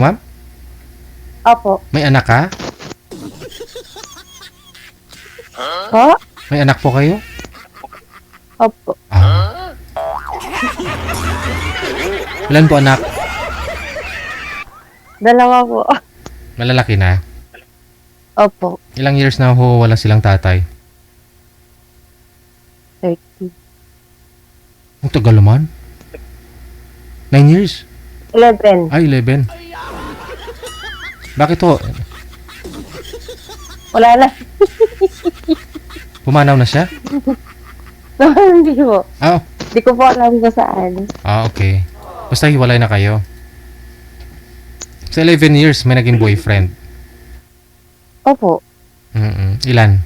Ma'am? Opo. May anak ka? Po? May anak po kayo? Opo. Ah. Ilan po anak? Dalawa po. Malalaki na? Opo. Ilang years na ho wala silang tatay? 30. Ang tagal naman. 9 years? 11. Ay, 11. Bakit ho? Wala na. Pumanaw na siya? Hindi po. Ah, Hindi ko po alam kung saan. okay. Basta hiwalay na kayo. Sa 11 years, may naging boyfriend. Opo. Ilan?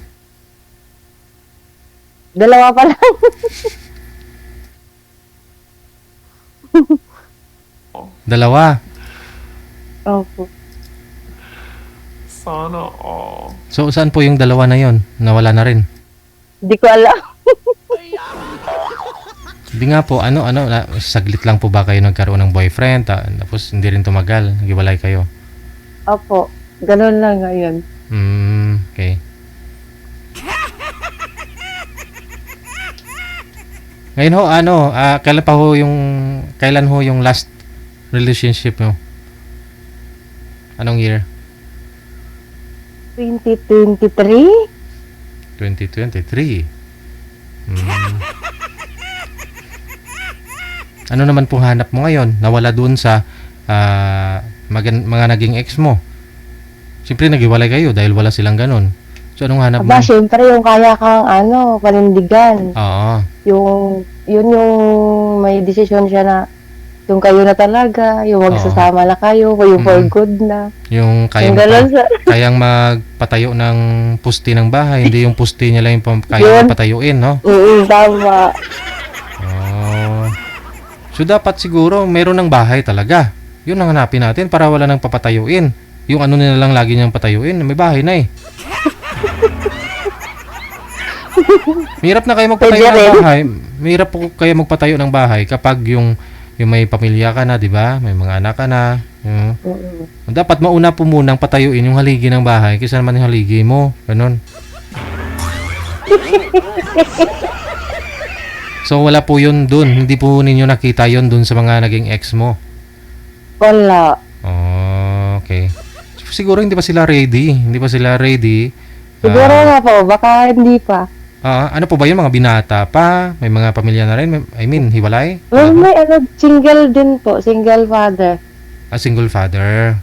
Dalawa pa lang. Dalawa. Opo. Sana all. So, saan po yung dalawa na yon? Nawala na rin. Hindi ko alam. Hindi nga po, saglit lang po ba kayo nagkaroon ng boyfriend? Tapos hindi rin tumagal, naghiwalay kayo. Opo. Ganun lang ngayon. Okay. Ngayon ho, kailan ho yung last relationship mo? Anong year? 2023? 2023. Ano naman pong hanap mo ngayon? Nawala dun sa mga naging ex mo. Siyempre naghiwalay kayo dahil wala silang ganun. So anong hanap mo? Aba, syempre yung kaya kang panindigan. Oo. Yun yung may desisyon siya na yung kayo na talaga, yung magsasama na kayo, yung for good na. Yung kayang magpatayo ng pusti ng bahay, hindi yung pusti niya lang yung kayang patayuin, no? Tama. Oh. So dapat siguro meron ng bahay talaga. Yun ang hanapin natin para wala nang papatayuin. Yung ano nila lang lagi niyang patayuin, may bahay na eh. Mahirap na kayo magpatayo ng bahay. Mahirap po kayo magpatayo ng bahay kapag yung may pamilya ka na, di ba? May mga anak ka na. Dapat mauna po munang patayuin yung haligi ng bahay kaysa naman yung haligi mo. Ganun. So wala po yun dun. Hindi po ninyo nakita yun dun sa mga naging ex mo. Wala. Oh, okay. Siguro hindi pa sila ready. Hindi pa sila ready. Siguro nga po, baka hindi pa. Ano po ba yung mga binata pa? May mga pamilya na rin? I mean, hiwalay? Well, may single din po, single father. Single father.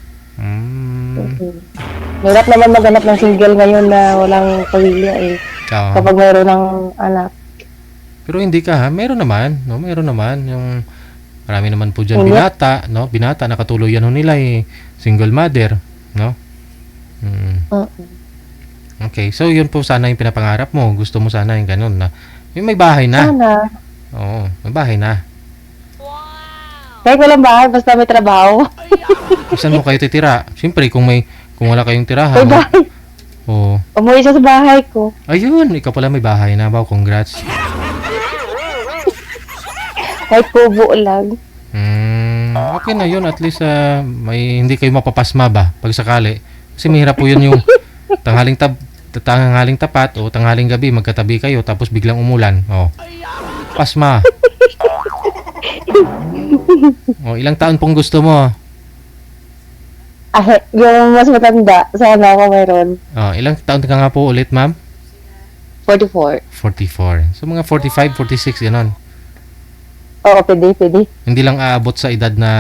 Hirap naman maghanap ng single ngayon na walang pamilya eh. Kapag mayroon ng anak. Pero hindi ka ha? Meron naman. No? Meron naman. Yung marami naman po dyan binata. No? Binata, nakatuluyan ho nila eh. Single mother. No? Okay, so yun po sana yung pinapangarap mo. Gusto mo sana yung ganun na yung may bahay na. Sana. Oo, may bahay na. Kahit walang bahay, basta may trabaho. Saan mo kayo titira? Siyempre, kung wala kayong tirahan. May bahay. Oo. Umuwi siya sa bahay ko. Ayun, ikaw pala may bahay na. Wow, congrats. Kahit kubo lang. Okay na yun. At least hindi kayo mapapasma ba pag sakali. Kasi mahirap po yun yung tanghaling tapat o tanghaling gabi magkatabi kayo tapos biglang umulan. Pasma. Ilang taon pong gusto mo? Yung mas matanda, sana ako mayroon. Ilang taon ka nga po ulit, ma'am? 44. 44. So mga 45, 46, gano'n. Oo, pwede. Hindi lang aabot sa edad na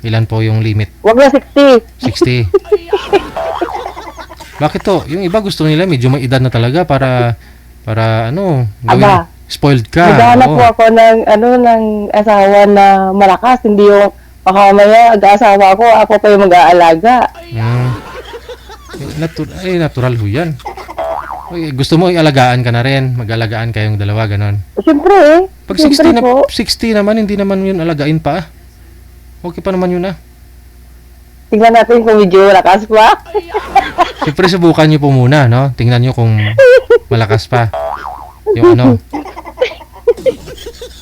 ilan po yung limit? Wag na 60. 60. Bakit to? Yung iba gusto nila medyo may edad na talaga para gawin, spoiled ka. Naghahanap po ako ng asawa na malakas, hindi yung mamaya mag-aasawa ako pa yung mag-aalaga. Natural ho yan. Gusto mo ialagaan ka na rin, mag-alagaan kayong dalawa, ganon. Siyempre Pag 60 naman, hindi naman yun alagain pa. Okay pa naman yun Tingnan natin kung medyo malakas pa. Siyempre, subukan nyo po muna, no? Tingnan nyo kung malakas pa. Yung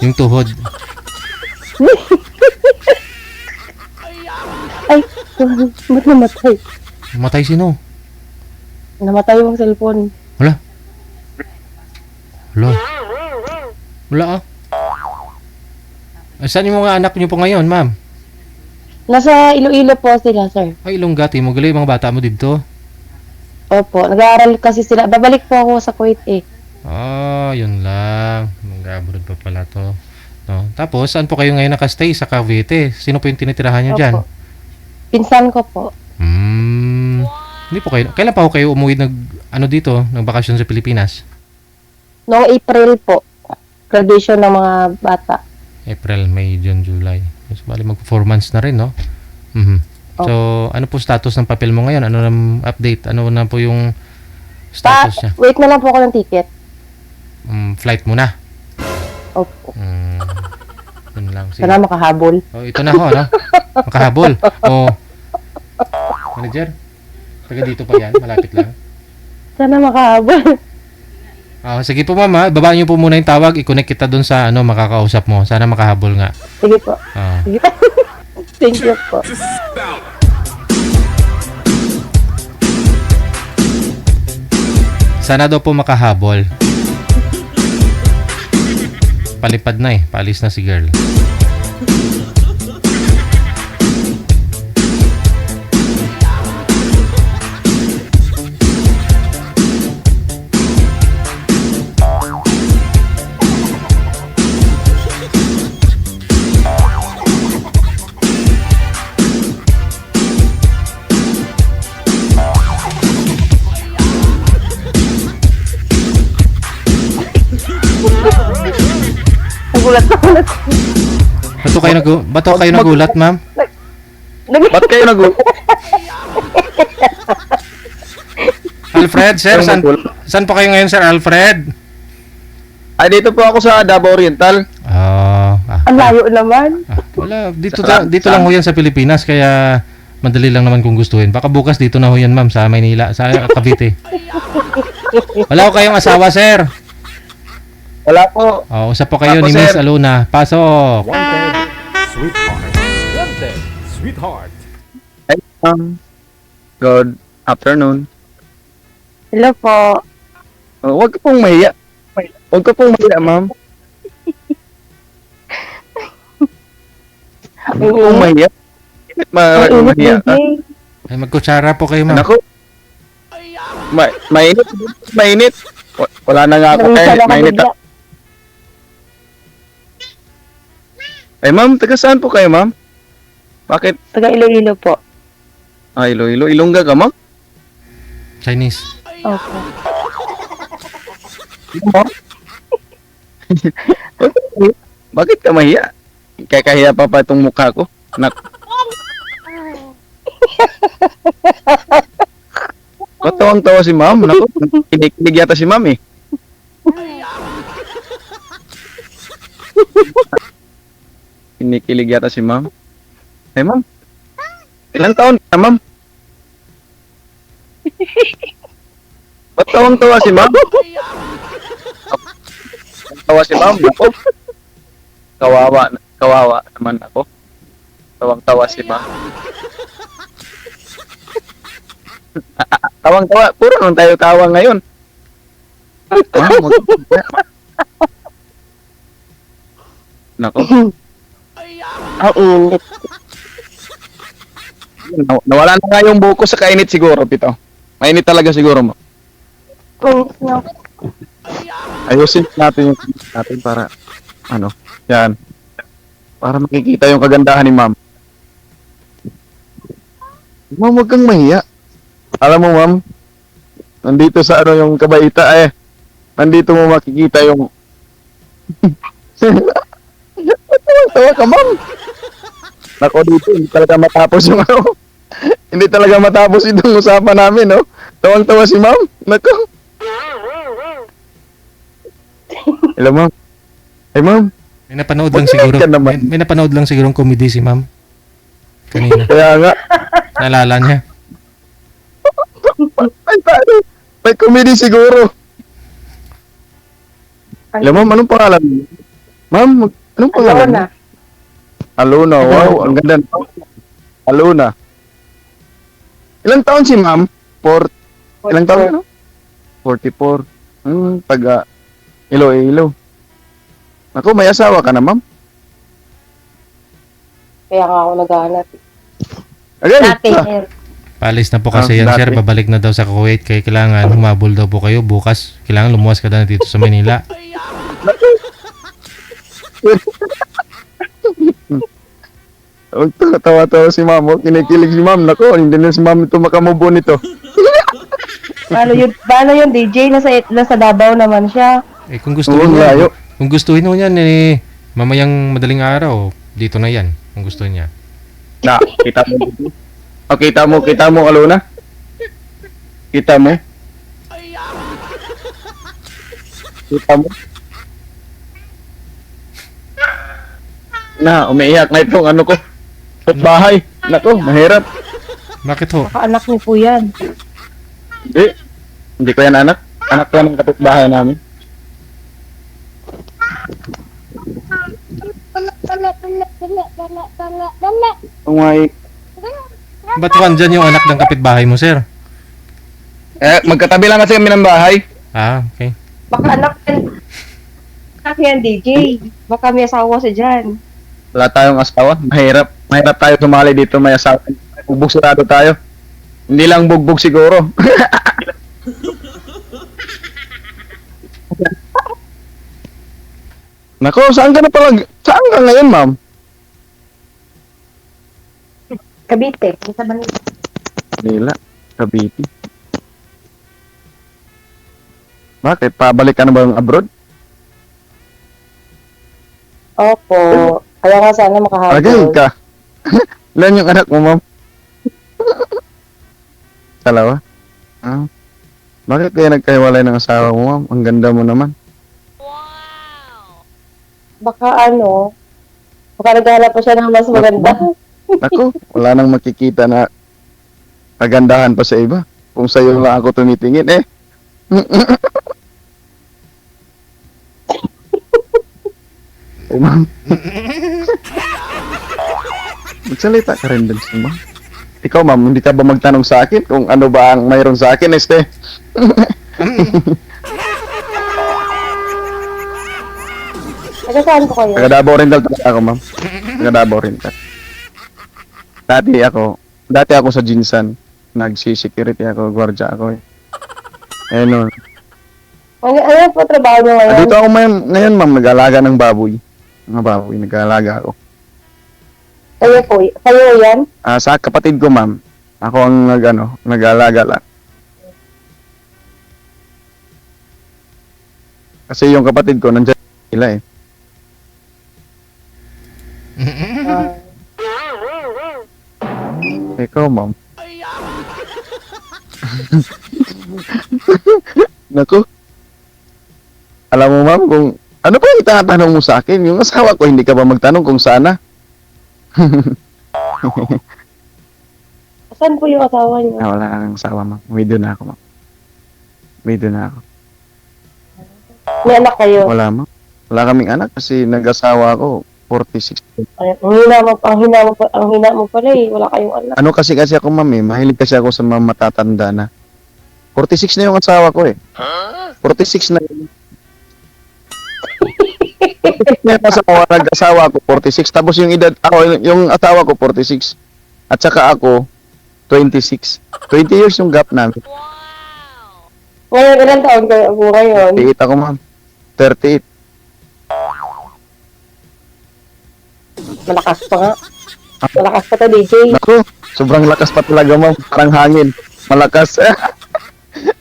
yung tuhod. Ay, Ba't namatay? Matay sino? Namatay yung cellphone. Wala. Wala. Wala ah. Saan yung mga anak niyo po ngayon, ma'am? Nasa Iloilo po sila, sir. Ay, Ilonggati mo. Gali mga bata mo dito. Opo, nag-aaral kasi sila. Babalik po ako sa Kuwait eh. Ah, yun lang. Mag-abroad pa pala to. No? Tapos, saan po kayo ngayon nakastay? Sa Cavite. Sino po yung tinitirahan niyo dyan? Opo. Pinsan ko po. Hindi po kayo. Kailan pa ho kayo umuwi dito, nagbakasyon sa Pilipinas? Noong April po. Graduation ng mga bata. April, May, June, July. So, bali mag 4 months na rin, no? So, ano po status ng papel mo ngayon? Ano na update? Ano na po yung status niya? Wait na lang po ako ng ticket. Flight muna. Opo. Yun lang. Sige. Sana makahabol. Oh, ito na ho, ano? Makahabol. Oh. Manager? Taga dito pa yan, malapit lang. Sana makahabol. Sige po ma'am, ibaba niyo po muna yung tawag, i-connect kita dun sa makakausap mo. Sana makahabol nga. Sige po. Sige po. Thank you po. Sana daw po makahabol. Palipad na paalis na si girl. Nagulat na ulit. Ba't kayo nagulat, ma'am? Ba't kayo Alfred, sir, saan po kayo ngayon, Sir Alfred? Ay, dito po ako sa Davao Oriental. Ang layo naman. Wala, dito lang ho yan sa Pilipinas, kaya madali lang naman kung gustuhin. Baka bukas dito na ho yan, ma'am, sa Maynila, sa Cavite. Wala ko kayong asawa, sir. Wala po. Usap po kayo Ako, ni Miss sir. Aluna. Pasok. Wanted, sweetheart. Wanted, sweetheart. Ay, good afternoon. Hello po. Huwag ka pong mahiya. Huwag ka pong mahiya, ma'am. Huwag ka pong mahiya. Mahiya ka. Ay, magkutsara po kayo, ma'am. Naku. Mainit. Mainit. Wala na nga ako kaya mainit. Ay, ma'am, taga saan po kayo, ma'am? Bakit? Taga Iloilo po. Iloilo. Ilongga ka, ma'am? Chinese. Opo. Bakit ka mahiya? Kaya kahiya pa itong mukha ko. Matawang-tawa si ma'am. Naku, kinikilig yata si ma'am eh. Kinikilig yata si ma'am. Eh ma'am, ilang taon ka ma'am? Ba't tawang-tawa si ma'am? Tawa si ma'am, naku. Kawawa naman ako. Tawang-tawa si ma'am. Tawang-tawa, puro nung tayo tawa ngayon. Nako. Ang init. Nawala na nga yung buko sa kainit siguro, Pito. Mainit talaga siguro mo. Ayusin natin yung natin para yan. Para makikita yung kagandahan ni ma'am. Ma'am, huwag kang mahiya. Alam mo, ma'am, nandito sa yung kabaita nandito mo makikita yung tawa ka, ma'am. Nako, dito, hindi talaga matapos yung hindi talaga matapos itong usapan namin, no? Tawang-tawa si ma'am. Nako. Hello, ma'am. Hey, ma'am. May napanood lang siguro. ka naman. May napanood lang siguro comedy si ma'am. Kanina. Kaya nga. Naalala niya. Ay, paano? May comedy siguro. Hello, ma'am. Anong pangalan mo? Ma'am, anong pangalan mo? Alona. Alona. Wow, ang ganda. Alona. Ilang taon si ma'am? Ilang taon ano? 44. Taga Iloilo. Ako, may asawa ka na, ma'am? Kaya nga ako naghahanap. Again, Dati, Paalis na po kasi yan, dati. sir. Babalik na daw sa Kuwait. Kaya kailangan humabol daw po kayo bukas. Kailangan lumuwas ka na dito sa Manila. tawa-tawa si ma'am. Oh. Kinikilig si ma'am. Nako, hindi na si ma'am ito makamubo nito. paano yun, DJ? Nasa Davao naman siya. Eh kung gusto Oo, niya, layo. kung gustuhin mo yan, eh, mamayang madaling araw, dito na yan. Kung gusto niya. Na, kita mo. Oh, kita mo, Kaluna. Kita mo. Kita mo. Na, umiiyak na itong ano ko. Bahay. Nako, mahirap. Bakit ho? Anak niyo po yan. Hindi ko yan anak. Anak ko yan ng kapitbahay namin. Oh my. Ba't ko andyan yung anak ng kapitbahay mo, sir? Magkatabi lang kasi kami ng bahay. Ah, okay. Baka anak yan. Anak yan, DJ. Baka may asawa siya dyan. Wala tayong asawa. Mahirap. Mahirap tayo sumali dito. May asawa. Bugbog sigurado tayo. Hindi lang bugbog siguro. Nako, saan ka na pala? Saan ka ngayon, ma'am? Cavite. Sa Manila. Manila. Cavite. Bakit? Pabalik ka na ba abroad? Opo. Kaya nga sana Again makahabol. ka. Ilan yung anak mo, ma'am? Dalawa? Ah. Bakit kaya nagkahiwalay ng asawa mo, ma'am? Ang ganda mo naman. Baka naghahanap pa siya ng mas maganda. Ako, wala nang makikita na kagandahan pa sa iba. Kung sa'yo lang ako tumitingin, eh. Ay, ma'am. Magsalita ka rin din, ma'am. Ikaw, ma'am, hindi ka ba magtanong sa akin kung ano ba ang mayroon sa akin, este? Taga saan po kayo? Taga Davao rin talaga ako, ma'am. Taga Davao rin talaga. Dati ako sa Jinsan. Nagsi-security ako, gwardiya ako eh. Ayun, Ano po trabaho niyo ngayon? dito ako ngayon, ma'am, nag-alaga ng baboy. Mga baboy, nag-alaga ako. Kayo yan? Sa kapatid ko, ma'am. Ako ang nag-alaga lang. Kasi yung kapatid ko, nandiyan sila eh. Ikaw, ma'am. Naku. Alam mo, ma'am, kung ano pa yung tinatanong mo sa akin? Yung asawa ko, hindi ka ba magtanong kung sana? Saan po yung asawa niyo? Wala kang asawa, ma'am. Widow na ako, ma'am. Widow na ako. May anak kayo? Wala, ma'am. Wala kaming anak kasi nag-asawa ako 46. Ang hina mo pala eh. Wala kayong anak. Ano kasi ako, ma'am, eh. Mahilig kasi ako sa mga matatanda na. 46 na yung asawa ko, eh. 46 na yun. 46 na yung asawa, nag-asawa ko, 46. Tapos yung edad, yung asawa ko, 46. At saka ako, 26. 20 years yung gap namin. Ngayon, ilang taon kayo po ngayon? 38 ako, ma'am. 38. Malakas pa nga. Malakas pa to, DJ. Naku, sobrang lakas pa talaga, ma'am. Parang hangin. Malakas.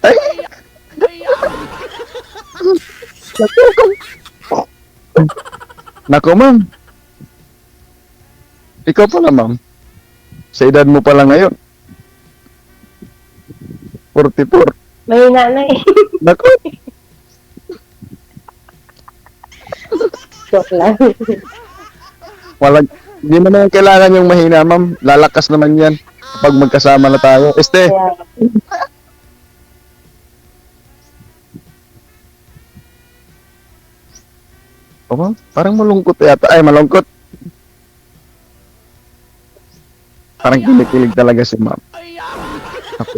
Ay. Naku, ma'am. Ikaw pala, ma'am. Sa edad mo pala ngayon. 44. Mahina na eh. Naku. Joke lang. Hindi mo naman kailangan yung mahina, ma'am. Lalakas naman yan kapag magkasama na tayo. Este, Kaya, ma'am, parang malungkot yata. Ay, malungkot. Parang kinikilig talaga si ma'am. Ako.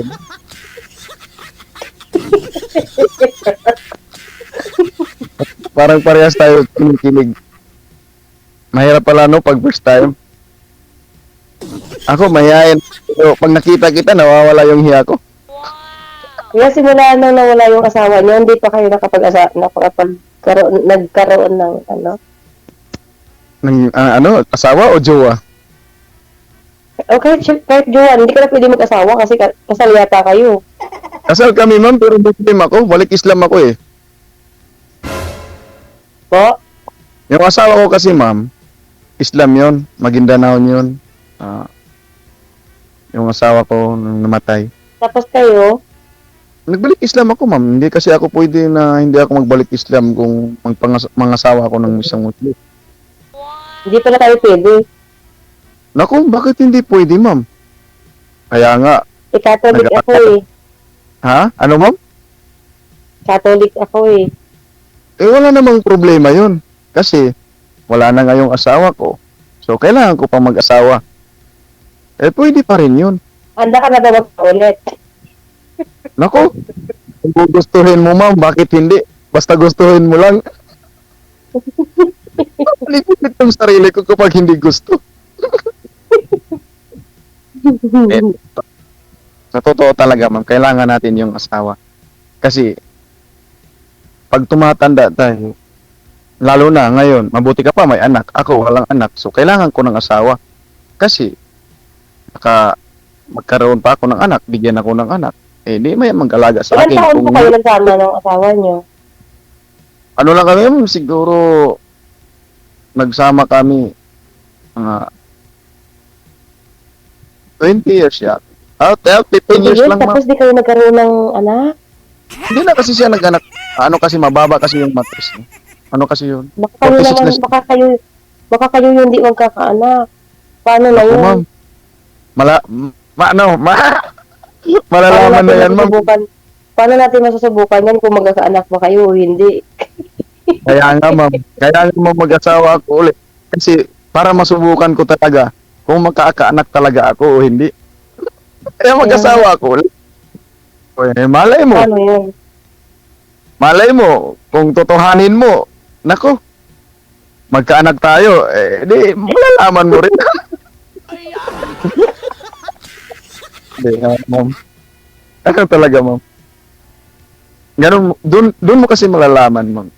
Parang parehas tayo kinikilig. Mahirap pala no pag first time. Ako mahihayin. Pero pag nakita kita, nawawala yung hiya ko. Kaya simula nang nawala yung asawa niyo, hindi pa kayo nagkaroon ng ano? Ng asawa o jowa? Okay, kahit jowa, hindi ka na pwede mag-asawa kasi kasal yata kayo. Kasal kami ma'am, pero Muslim ako. Balik Islam ako eh. Po? Yung asawa ko kasi ma'am, Islam yon, Maguindanao yun. Yung asawa ko nung namatay. Tapos kayo, Nagbalik Islam ako ma'am. Hindi kasi ako pwede na hindi ako magbalik Islam kung mangasawa ako ng isang Muslim. hindi pala tayo pwede. Naku, bakit hindi pwede ma'am? Kaya nga, Catholic Nag- ako eh. ha? Ano ma'am? Catholic ako eh. Eh wala namang problema yun. Kasi wala na nga yung asawa ko. So kailangan ko pang mag-asawa. Eh pwede pa rin yun. Handa ka na daw ulit. Naku, kung gustuhin mo ma'am, bakit hindi? Basta gustuhin mo lang. Lipitit yung sarili ko kapag hindi gusto. Eh, sa totoo talaga ma'am, kailangan natin yung asawa. Kasi, pag tumatanda tayo, lalo na ngayon, mabuti ka pa may anak, ako walang anak, so kailangan ko ng asawa. Kasi, magkaroon pa ako ng anak, bigyan ako ng anak, eh di may mag-alaga sa Ilan akin. taon po Kung- kayo nagsama ng asawa niyo? ano lang kami, siguro, nagsama kami, mga 20 years yata. 15 years lang ma'am. Tapos di kayo nagkaroon ng anak? Hindi na kasi siya nag-anak. Ano kasi, mababa kasi yung mattress niya. Ano kasi yun? Baka kayo 46 naman, na- baka kayo hindi magkakaanak. Paano na Ako, yun? ma'am. Malalaman na yan, ma'am. Paano natin masusubukan yan kung magkakaanak ba kayo o hindi? Kaya nga, ma'am. Kaya nga, ma'am, mag-asawa ako ulit. Kasi, para masubukan ko talaga kung magkakaanak talaga ako o hindi. Kaya mag-asawa ako ulit. Eh, malay mo. Paano yun? Malay mo. Kung totohanin mo. Nako. Magkaanak tayo. Eh, di, malalaman mo rin. Hindi, ma'am. Ano talaga, ma'am? Ganun, dun mo kasi malalaman, ma'am.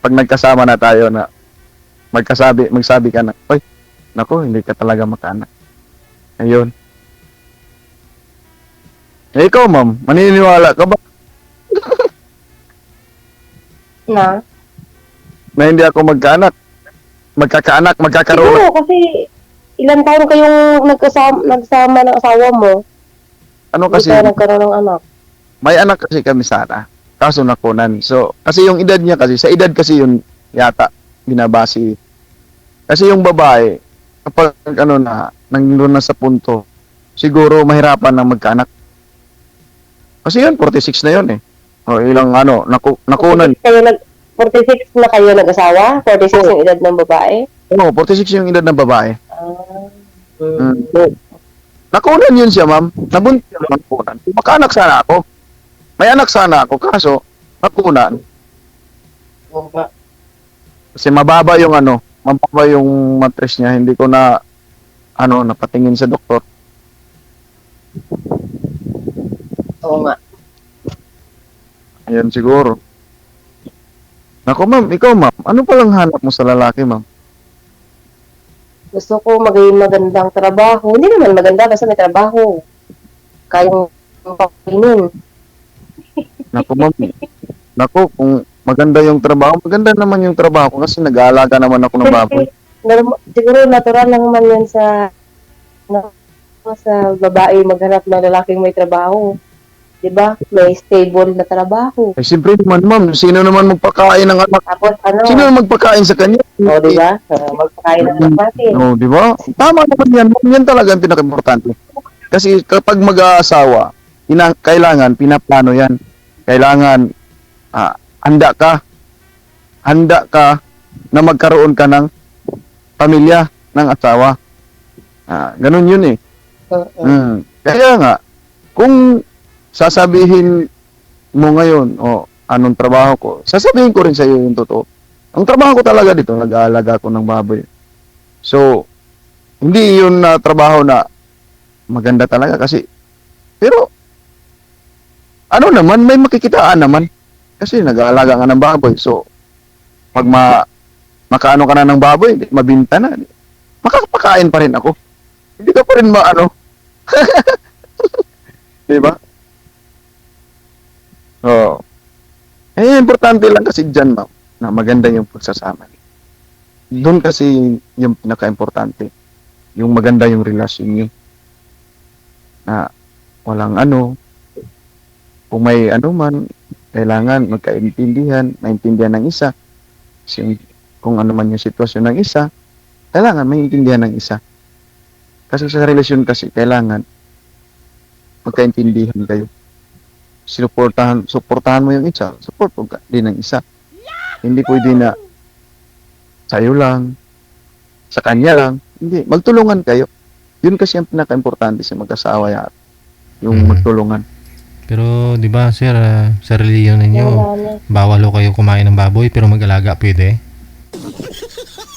Pag nagkasama na tayo na magsabi ka na, oy, nako, hindi ka talaga makaanak. Ayun. Eh, ikaw, ma'am, maniniwala ka ba Na? na hindi ako magkakaroon? Siguro kasi ilan taon kayong nagsama ng asawa mo, Ano hindi kasi, kayo nagkaroon ng anak. may anak kasi kami sana. Kaso nakunan. So, kasi yung edad niya kasi, sa edad kasi yun yata binabasi. Kasi yung babae, kapag nandun na sa punto, siguro mahirapan na magkaanak. Kasi yun, 46 na yun eh. O ilang nakunan. 46 na kayo nag-asawa? 46 yung edad ng babae? Oo, 46 yung edad ng babae. Ah. So, nakunan yun siya, ma'am. Nabuntis siya ng nakunan. Makaanak sana ako. May anak sana ako, kaso nakunan. Kasi mababa yung mattress niya. Hindi ko napatingin sa doktor. Oo nga. Ayun siguro. Naku, ma'am, ikaw, ma'am, ano palang hanap mo sa lalaki, ma'am? Gusto ko maging magandang trabaho. Hindi naman maganda, basta may trabaho. Kayang pakainin. Naku, ma'am. Naku, kung maganda yung trabaho, maganda naman yung trabaho ko kasi nag-aalaga naman ako ng baboy. Siguro natural lang man yan sa babae maghanap ng lalaking may trabaho. 'Di ba? May stable na trabaho. Eh, siyempre naman, ma'am, sino naman magpakain ng anak? Tapos Sino naman magpakain sa kanya? O, di ba? Magpakain ng anak natin. No, di ba? Tama naman yan. Yan talaga ang pinaka-importante. Kasi kapag mag-aasawa, kailangan, pinaplano yan. Kailangan, handa ka na magkaroon ka ng pamilya, ng asawa. Ganun yun eh. Kaya nga, kung sasabihin mo ngayon, o anong trabaho ko, sasabihin ko rin sa iyo yung totoo. Ang trabaho ko talaga dito, nag-aalaga ko ng baboy. So, hindi yun na trabaho na maganda talaga kasi, pero, ano naman, may makikitaan naman. Kasi nag-aalaga ka ng baboy. So, pag makaano ka na ng baboy, mabinta na. Makakapakain pa rin ako. Hindi ka pa rin maano. Diba? Oo. Eh, importante lang kasi dyan, ma'am, na maganda yung pagsasama. Doon kasi yung pinaka-importante. Yung maganda yung relasyon nyo. Na walang ano, kung may ano man, kailangan magkaintindihan, maintindihan ng isa. Kasi kung ano man yung sitwasyon ng isa, kailangan maintindihan ng isa. Kasi sa relasyon kasi, kailangan magkaintindihan kayo. Suportahan mo yung isa, support mo din ng isa. Hindi pwede na sa'yo lang, sa kanya lang. Hindi, magtulungan kayo. Yun kasi ang pinaka-importante sa mag-asawa yan. Yung magtulungan. Pero 'di ba sir, sa reliyon ninyo, Wala na. bawal ho kayo kumain ng baboy pero mag-alaga pwede.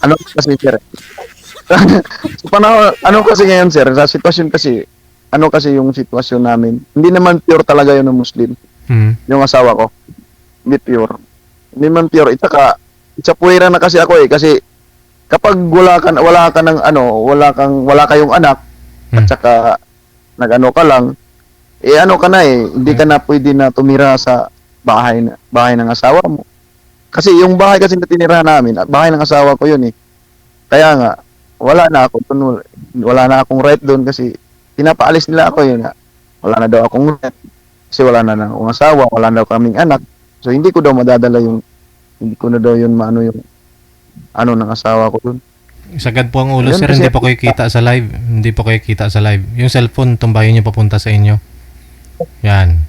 Ano kasi, sir? Sa panahon, ano kasi ngayon, sir, sa sitwasyon kasi, ano kasi yung sitwasyon namin, hindi naman pure talaga yun ng Muslim, Hmm. yung asawa ko. Hindi pure. Hindi man pure. Itsa puwera na kasi ako eh, kasi kapag wala ka ng ano, wala kayong anak, at Hmm. saka nag-ano ka lang, eh ano ka na eh, hindi ka na pwede na tumira sa bahay ng asawa mo. Kasi yung bahay kasi na tinirahan namin, bahay ng asawa ko yun eh. Kaya nga, wala na akong right doon kasi pinapaalis nila ako yun nga. Wala na daw akong right. Kasi wala na akong asawa, wala na daw kaming anak. So hindi ko daw madadala hindi ko na daw yun maano yung ano ng asawa ko doon. Sagad po ang ulo Ayun, sir, kasi- hindi po kayo kita sa live. Hindi po kayo kita sa live. Yung cellphone, tumbayin niyo papunta sa inyo. Yan.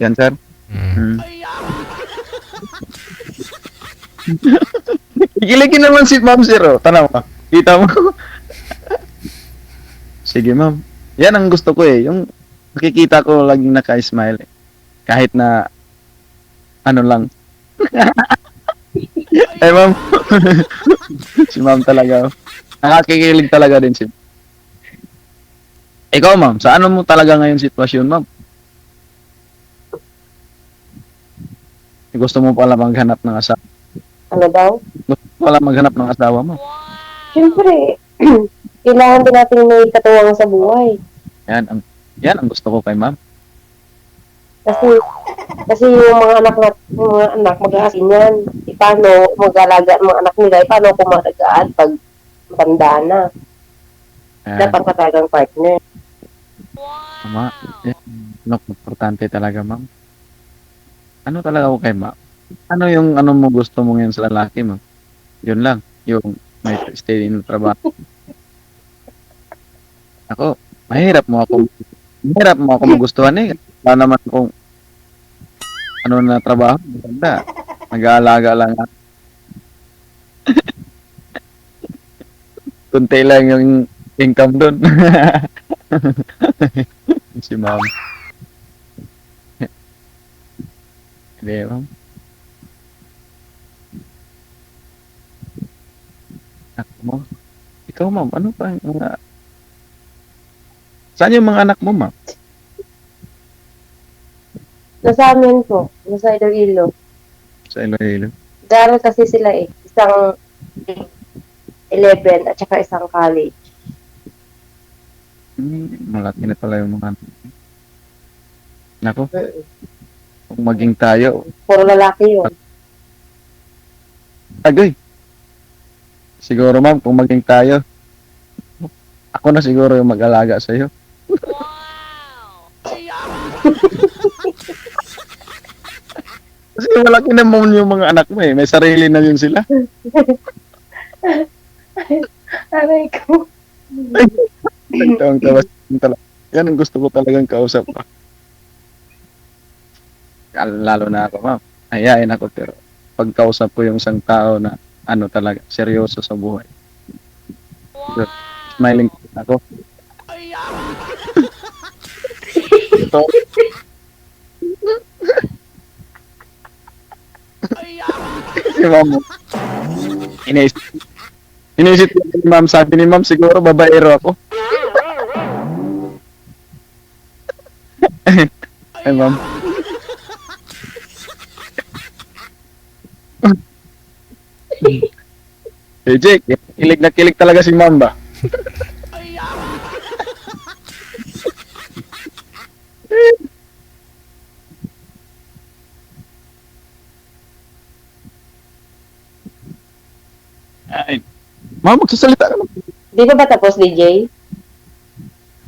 Yan, sir. Mm. Kikiligin naman si Ma'am Sir, oh. Tanaw ka. Kita mo. Sige, Ma'am. Yan ang gusto ko eh. Yung nakikita ko laging naka-smile eh. Kahit na ano lang. Ay, Ma'am. Si Ma'am talaga. Oh. Nakakikilig talaga din si Ikaw, Ma'am. Sa ano mo talaga ngayon sitwasyon, Ma'am? Gusto mo pala maghanap ng asawa? Ano daw? Gusto mo pala maghanap ng asawa mo? Siyempre, kailangan din natin may katuwang sa buhay. Yan ang gusto ko kay Ma'am. Kasi yung mga anak mag-aasin yan. Paano mag-alaga ang mga anak nila? Paano kumalagaan pag tanda na? Yan. Dapat ka talagang partner. Tama. Yan. Importante talaga, Ma'am. Ano talaga ako kay Ma'am? Ano yung ano mo gusto mo ngayon sa lalaki, Ma'am? Yun lang. Yung may stay in trabaho. Ako, mahirap mo ako magustuhan eh. Wala naman kung ano na trabaho. Maganda. Nag-aalaga lang ako. Kunti lang yung income doon. Si Ma'am. Hindi, Ma'am. Anak mo. Ikaw, Ma'am, ano pa yung mga... Saan yung mga anak mo, Ma'am? Nasa amin po, nasa Iloilo. Sa Iloilo. Daral kasi sila eh. Isang 11 at saka isang college. Malaki na pala yung mga anak. Nako, Mm. kung maging tayo, Puro lalaki yun. agoy. Siguro, Ma'am, kung maging tayo, ako na siguro yung mag-alaga sa'yo. Kasi malaki naman yung mga anak mo eh. May sarili na yun sila. Aray ko. Ito ang tawas. Yan ang gusto ko talagang kausap ko. Lalo na ako, Ma'am. Ayain ako, pero pagkausap ko yung isang tao na ano talaga, seryoso sa buhay. Smiling ako. Si ma'am. Inisip. Inisip ko ni ma'am, sabi ni ma'am, siguro babaero ako. Ay, ma'am. Eh, Jake, kilig na kilig talaga si ma'am ba? Ay, ma'am, magsasalita ka na. Di ba tapos, DJ?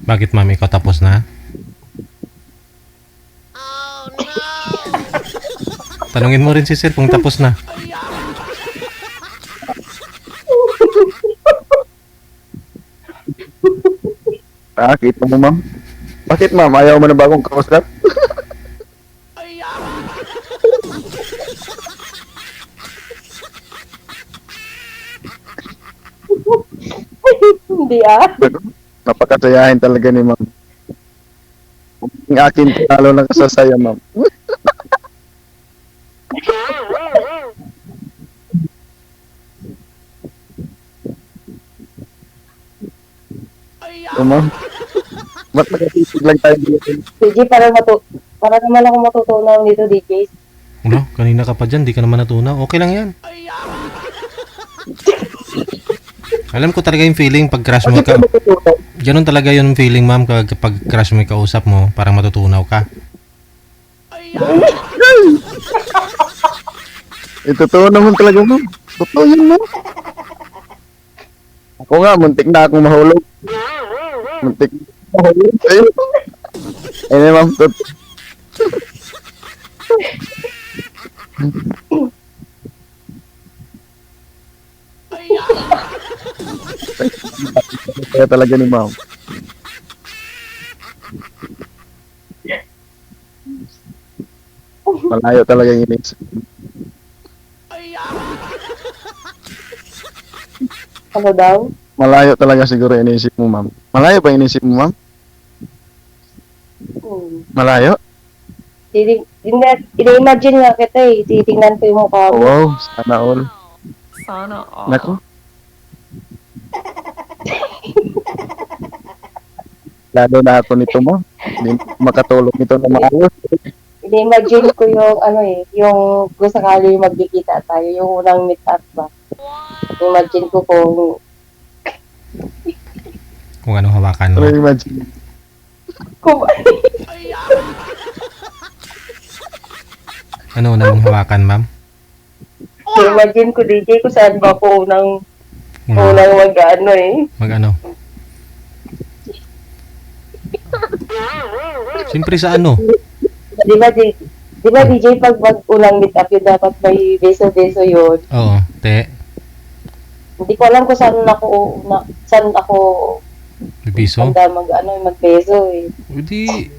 Bakit ma'am, ikaw tapos na? Tanungin mo rin si sir kung tapos na. Ah, kita mo, ma'am. Bakit, ma'am? Ayaw mo na bagong kausap? Hindi ah. Napakasayahin talaga ni ma'am. Ang akin, lalo lang kasasaya, ma'am. So, ma'am. Ba't nakasisig lang tayo dito? DJ, para naman ako matutunan dito, DJ. Ulo, kanina ka pa dyan, di ka naman natunaw. Okay lang yan. Alam ko talaga yung feeling pag crush mo ka. Ganun talaga yung feeling, ma'am, kapag crush mo yung kausap mo, parang matutunaw ka. Totoo naman talaga, ma'am. Totoo yun, ma'am. Ako nga, muntik na akong mahulog. Muntik na akong mahulog. Ayun. Ayun, ma'am. Kaya talaga ni ma'am. Malayo talaga yung inisip. Ano daw? Malayo talaga siguro yung inisip mo, ma'am. Malayo ba yung inisip mo, ma'am? Malayo? Ina-imagine nga kita eh. Titingnan ko yung mukha Oh, mo. wow, sana all. Sana all. Nako. Lalo na ako nito, ma'am. Hindi makatulog nito na maayos. Ina-imagine ko yung ano eh, yung kung sakali magkikita tayo, yung unang meet up ba. Imagine ko Kung anong hawakan mo. Ano imagine? kung Ano unang mong hawakan, ma'am? imagine ko DJ kung saan ba ako unang mag-ano eh. Mag-ano? Siyempre sa ano? Di ba DJ pag unang meet up yun dapat may beso-beso yun. Oo, te. Hindi ko alam kung saan ako Bibiso. handa magbeso eh. Hindi.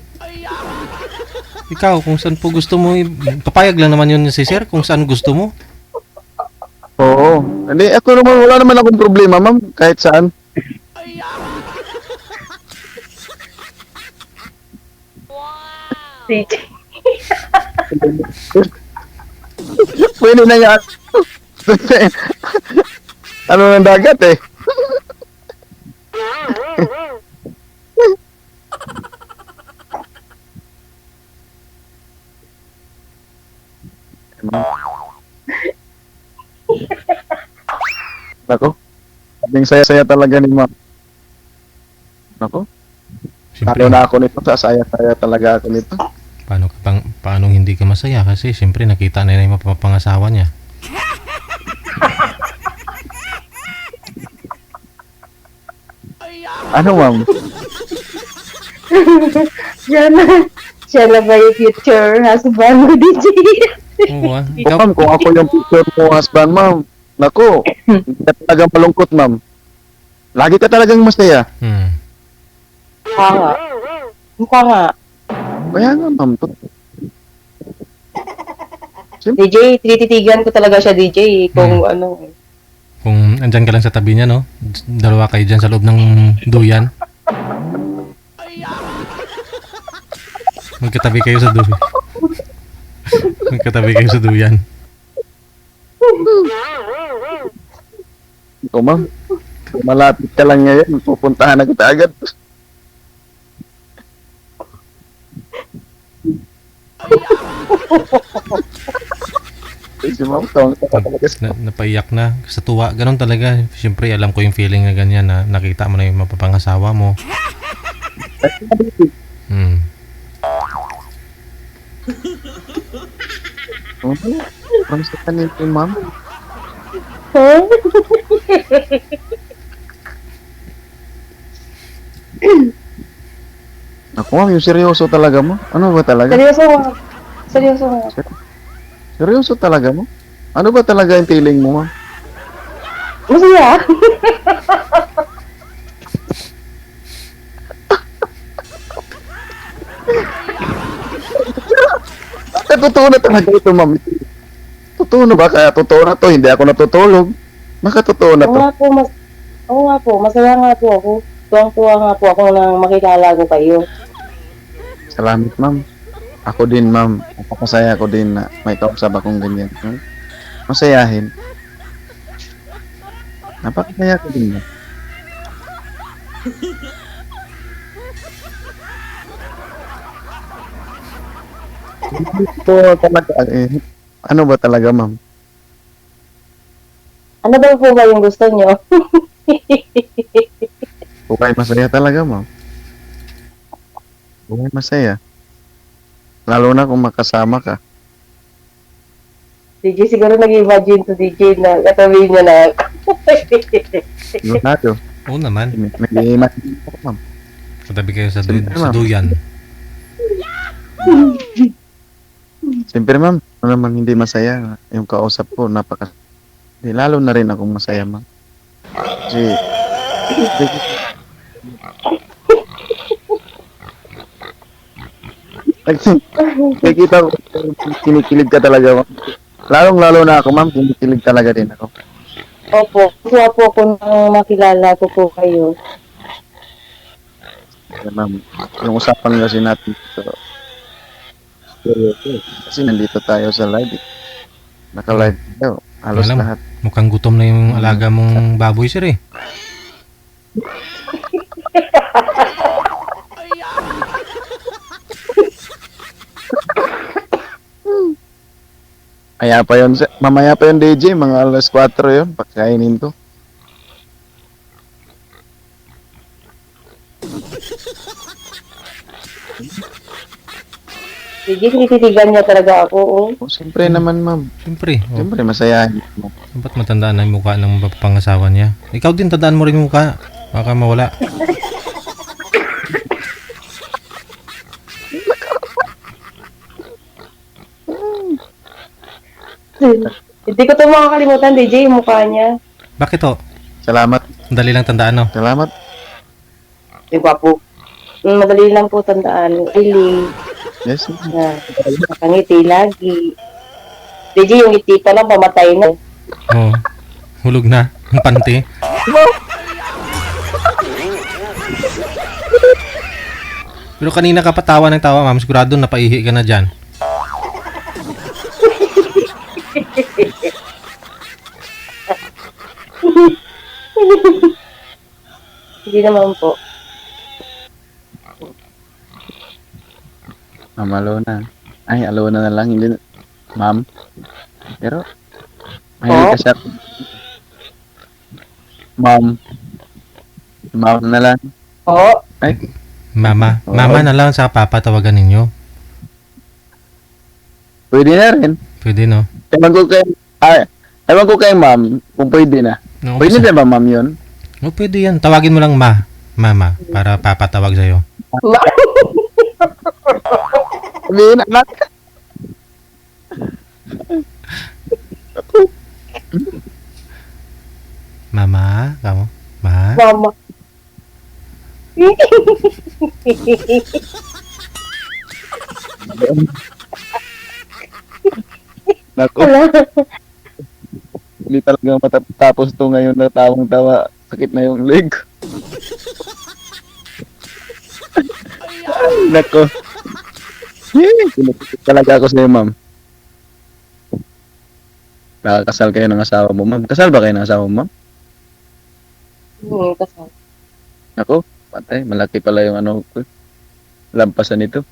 Ikaw, kung saan po gusto mo, papayag lang naman yun si sir kung saan gusto mo. Oo. Hindi, ako naman, wala naman akong problema, ma'am. Kahit saan. DJ. Pwede na yan. Ano ng dagat eh. Nako. Sabing saya-saya talaga ni ma'am. Nako. Siyempre, Lalo na ako nito. Sasaya-saya talaga ako nito. paano hindi ka masaya? Kasi siyempre nakita na yung mapapangasawa niya. Ano, ma'am? Siya na ba yung future husband mo, DJ? Oo, ah. Oh, ma'am, kung ako yung picture mo, husband, ma'am. Nako. Hindi ka talagang malungkot, ma'am. Lagi ka talagang masaya. Mukha nga. Mukha nga. Kaya nga, ma'am. DJ, tinititigan ko talaga siya, DJ, kung ano. Kung andyan ka lang sa tabi niya, no? Dalawa kayo dyan sa loob ng duyan. Magkatabi kayo sa duyan. Magkatabi kayo sa duyan. ako, ma'am. Malapit ka lang ngayon, pupuntahan na kita agad. Si ma'am, tawang talaga sa Napaiyak na sa tuwa. Ganon talaga. Siyempre, alam ko yung feeling na ganyan na nakita mo na yung mapapangasawa mo. Hmm. From sa kanil ko, ma'am. Huh? Ako, ma'am, yung seryoso talaga mo. Ano ba talaga? Seryoso nga. Seryoso nga. Seryoso talaga mo? Ano ba talaga yung feeling mo, ma'am? Masaya. Totoo na talaga ito, ma'am. Totoo na ba? Kaya totoo na to. Hindi ako natutulog. Makatotoo na Oo to. nga po, oo nga po, masaya nga po ako. Tuwang-tuwa nga po ako nang makilala ko kayo. Salamat, ma'am. Ako din, ma'am. Napakasaya ko din na may kausap akong ganyan. Masayahin. Napakasaya ko din, ma'am. Ito talaga, ano ba talaga, ma'am? Ano ba po ba yung gusto nyo? Bukay masaya talaga, ma'am. Bukay masaya. Lalo na kung makasama ka. DJ, siguro nag-imagine to DJ na katabi niya na. Sigurado. Oo naman. May imagine ako, ma'am. Katabi kayo sa, Siyempre, sa ma'am. duyan. Siyempre, ma'am, ano naman hindi masaya. Yung kausap ko, lalo na rin akong masaya, ma'am. Kasi, nakikita ko, kinikilig ka talaga, ma'am. Lalong-lalo na ako, ma'am, kinikilig talaga din ako. Opo, kuha po ako nang makilala ko po kayo. Kaya, ma'am, yung usapan kasi natin dito, kasi nandito tayo sa live. Naka-live tayo. Halos Alam mo. lahat. Mukhang gutom na yung alaga mong baboy, sir eh. Mamaya pa yun, DJ, mga alas 4 yun, pagkainin to. DJ, tinititigan niya talaga ako. Oh. O, siyempre naman, ma'am. Siyempre. Oh, Siyempre, masayahin mo. dapat matandaan na yung mukha ng mapapangasawa niya. Ikaw din, tandaan mo rin yung mukha. Baka mawala. Hindi ko ito makakalimutan, DJ, yung mukha niya. Bakit to? Salamat. Ang dali lang tandaan, no? Salamat. Di ba po? Madali lang po tandaan. Really, Yes, na nakangiti lagi. DJ, yung ngiti pa lang, pamatay na. Oo. Hulog na. Ang panty. Pero kanina ka pa tawa ng tawa, ma'am. Sigurado napaihi ka na dyan. Hindi naman po. Ma'am Alona. Ay, Alona na lang. Hindi na. Ma'am. Pero, mahilig kasi ako. Ma'am. Ma'am na lang. Oo. Ay, Mama. Oo. Mama na lang sa papa tawagan ninyo. pwede na rin. Pwede, no? Ewan ko kay ma'am kung pwede na. No, Pwede na ba, ma'am, yun? Oh, pwede yan. Tawagin mo lang mama, para papatawag sa'yo. Sabihin, anak. Mama, kamo? Ma? Mama. Naku, Wala. hindi talaga matatapos to ngayon na tawang-tawa. Sakit na yung leg. Ay, nako. Pinapit talaga ako sa'yo, ma'am. Nakakasal kayo ng asawa mo, ma'am. Kasal ba kayo ng asawa mo, ma'am? Kasal. Ako, patay. Malaki pala yung ano ko. Lampasan nito.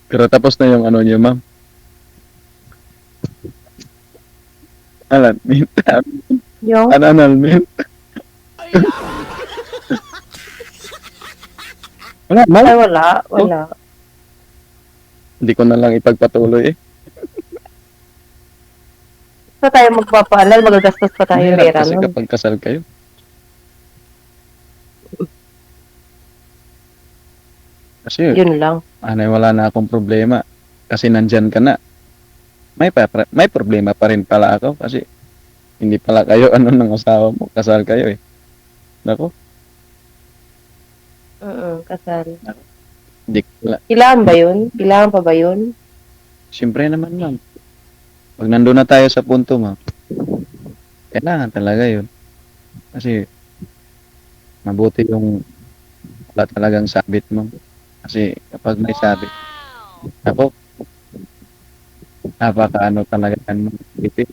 Pero tapos na yung ano niyo, ma'am. Alan, minta. Yung? Anal, mint. Wala, ma'am. Ay, wala. Hindi ko na lang ipagpatuloy eh. Pa tayo magpapaalal, magagastos pa tayo Mahirap pera kasi nun. kapag kasal kayo. Kasi Yun lang. wala na akong problema. Kasi nandyan ka na. May problema pa rin pala ako kasi hindi pala kayo ng asawa mo. Kasal kayo eh. Nako, Kasal. hindi ko wala. Kailangan ba yun? Kailangan pa ba yun? Siyempre naman ma'am. Pag nandun na tayo sa punto ma'am, kailangan talaga yun. Kasi mabuti yung wala talagang sabit ma'am. Kasi kapag may sabit, ako, napakaano talaga yan ma'am. Ipit.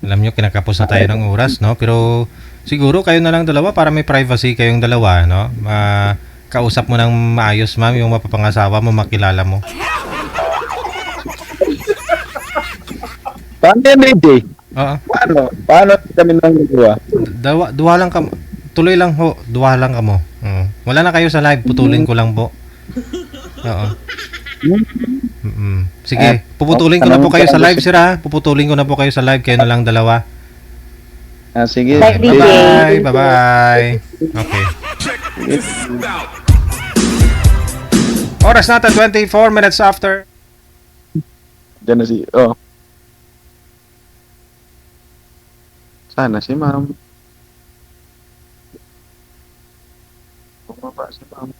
Alam nyo, kinakapos na tayo ng oras, no? Pero siguro kayo na lang dalawa para may privacy kayong dalawa, no? Kausap mo ng maayos, ma'am, yung mapapangasawa mo, makilala mo. Paano yan, AJ? Oo. Paano kami nang nagawa? Duwa lang ka. Tuloy lang ho. Duwa lang ka mo. Oo. Wala na kayo sa live. Putulin ko lang po. Oo. Sige, puputulin ko na po kayo sa live, sir, ha? Puputulin ko na po kayo sa live. Kayo na lang dalawa. Sige. Bye, DJ. Bye-bye. Bye-bye. Okay. Oras natin, 24 minutes after. Diyan na Sana si ma'am. Bumaba si ma'am.